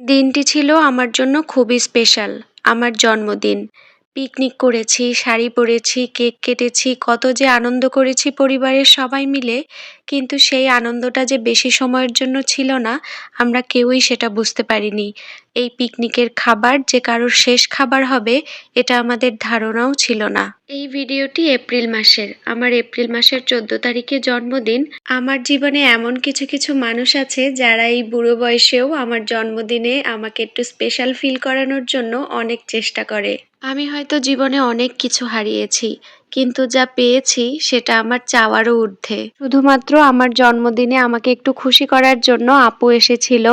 দিনটি ছিল আমার জন্য খুবই স্পেশাল। আমার জন্মদিন। পিকনিক করেছি, শাড়ি পরেছি, কেক কেটেছি, কত যে আনন্দ করেছি পরিবারের সবাই মিলে। কিন্তু সেই আনন্দটা যে বেশি সময়ের জন্য ছিল না, আমরা কেউই সেটা বুঝতে পারিনি। এই পিকনিকের খাবার যে কারোর শেষ খাবার হবে, এটা আমাদের ধারণাও ছিল না। এই ভিডিওটি এপ্রিল মাসের। আমার এপ্রিল মাসের 14 তারিখে জন্মদিন। আমার জীবনে এমন কিছু কিছু মানুষ আছে যারা এই বুড়ো বয়সেও আমার জন্মদিনে আমাকে একটু স্পেশাল ফিল করানোর জন্য অনেক চেষ্টা করে। আমি হয়তো জীবনে অনেক কিছু হারিয়েছি, কিন্তু যা পেয়েছি সেটা আমার চাওয়ারও ঊর্ধ্বে। শুধুমাত্র আমার জন্মদিনে আমাকে একটু খুশি করার জন্য আপু এসেছিল।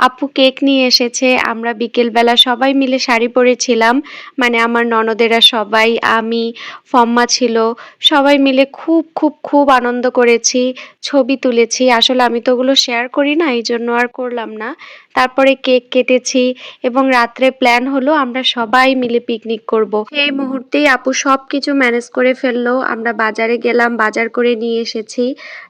আপু কেক নিয়ে এসেছে। আমরা বিকেলবেলা সবাই মিলে শাড়ি পরেছিলাম। মানে আমার ননদেরা সবাই, আমি, ফম্মা ছিল। সবাই মিলে খুব খুব খুব আনন্দ করেছি, ছবি তুলেছি। আসলে আমি তো ওগুলো শেয়ার করি না, এই জন্য আর করলাম না। তারপরে কেক কেটেছি এবং রাত্রে প্ল্যান হলো আমরা সবাই মিলে পিকনিক করব। সেই মুহূর্তেই আপু সব কিছু ম্যানেজ করে ফেললো। আমরা বাজারে গেলাম, বাজার করে নিয়ে এসেছি।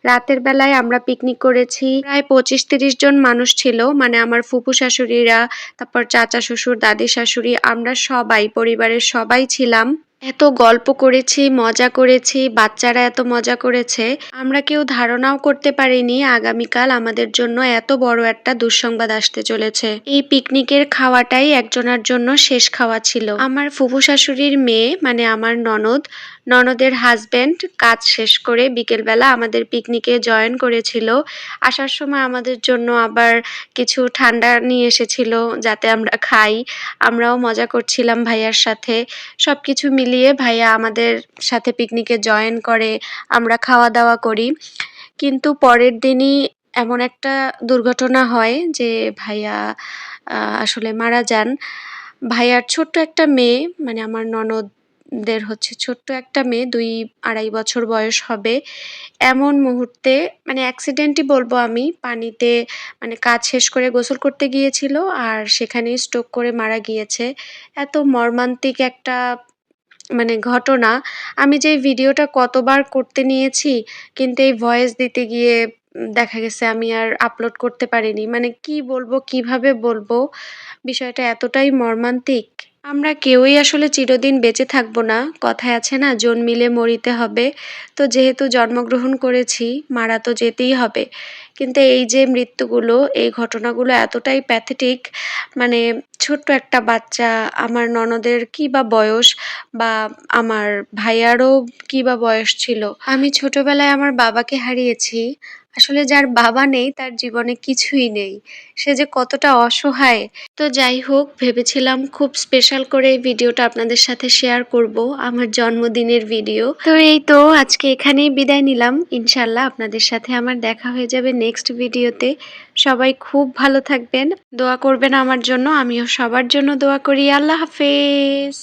রাতের বেলায় আমরা পিকনিক করেছি। প্রায় 25-30 জন মানুষ ছিল, মানে আমার ফুপু শাশুড়িরা, তারপর চাচা শ্বশুর, দাদি শাশুড়ি, আমরা সবাই পরিবারের সবাই ছিলাম। এত গল্প করেছি, মজা করেছি, বাচ্চারা এত মজা করেছে। আমরা কেউ ধারণাও করতে পারিনি আগামীকাল আমাদের জন্য এত বড় একটা দুঃসংবাদ আসতে চলেছে। এই পিকনিকের খাওয়াটাই একজনের জন্য শেষ খাওয়া ছিল। আমার ফুফু শাশুড়ির মেয়ে, মানে আমার ননদের হাজবেন্ড কাজ শেষ করে বিকেলবেলা আমাদের পিকনিকে জয়েন করেছিল। আসার সময় আমাদের জন্য আবার কিছু ঠান্ডা নিয়ে এসেছিল যাতে আমরা খাই। আমরাও মজা করছিলাম ভাইয়ার সাথে। সবকিছু মিলিয়ে ভাইয়া আমাদের সাথে পিকনিকে জয়েন করে, আমরা খাওয়া দাওয়া করি। কিন্তু পরের দিনই এমন একটা দুর্ঘটনা হয় যে ভাইয়া আসলে মারা যান। ভাইয়ার ছোট্ট একটা মেয়ে, মানে আমার ননদের হচ্ছে ছোট্ট একটা মেয়ে, 2-2.5 বছর বয়স হবে। এমন মুহূর্তে, মানে অ্যাক্সিডেন্টই বলবো আমি, পানিতে মানে কাজ শেষ করে গোসল করতে গিয়েছিল আর সেখানেই স্ট্রোক করে মারা গিয়েছে। এত মর্মান্তিক একটা মানে ঘটনা। আমি যে এই ভিডিওটা কতবার করতে নিয়েছি, কিন্তু এই ভয়েস দিতে গিয়ে দেখা গেছে আমি আর আপলোড করতে পারিনি। মানে কি বলবো, কিভাবে বলবো? বিষয়টা এতটাই মর্মান্তিক। আমরা কেউই আসলে চিরদিন বেঁচে থাকবো না। কথায় আছে না, জন্মিলে মরিতে হবে। তো যেহেতু জন্মগ্রহণ করেছি, মারা তো যেতেই হবে। কিন্তু এই যে মৃত্যুগুলো, এই ঘটনাগুলো এতটাই প্যাথেটিক। মানে ছোট্ট একটা বাচ্চা, আমার ননদের কি বা বয়স, বা আমার ভাইয়ারও কি বা বয়স ছিল। আমি ছোটবেলায় আমার বাবাকে হারিয়েছি। আসলে যার বাবা নেই তার জীবনে কিছুই নেই। সে যে কতটা অসহায়। তো যাই হোক, ভেবেছিলাম খুব স্পেশাল করে এই ভিডিওটা আপনাদের সাথে শেয়ার করব, আমার জন্মদিনের ভিডিও। তো এই তো আজকে এখানেই বিদায় নিলাম। ইনশাল্লাহ আপনাদের সাথে আমার দেখা হয়ে যাবে নেক্সট ভিডিওতে। সবাই খুব ভালো থাকবেন, দোয়া করবেন আমার জন্য, আমিও সবার জন্য দোয়া করি। আল্লাহ হাফেজ।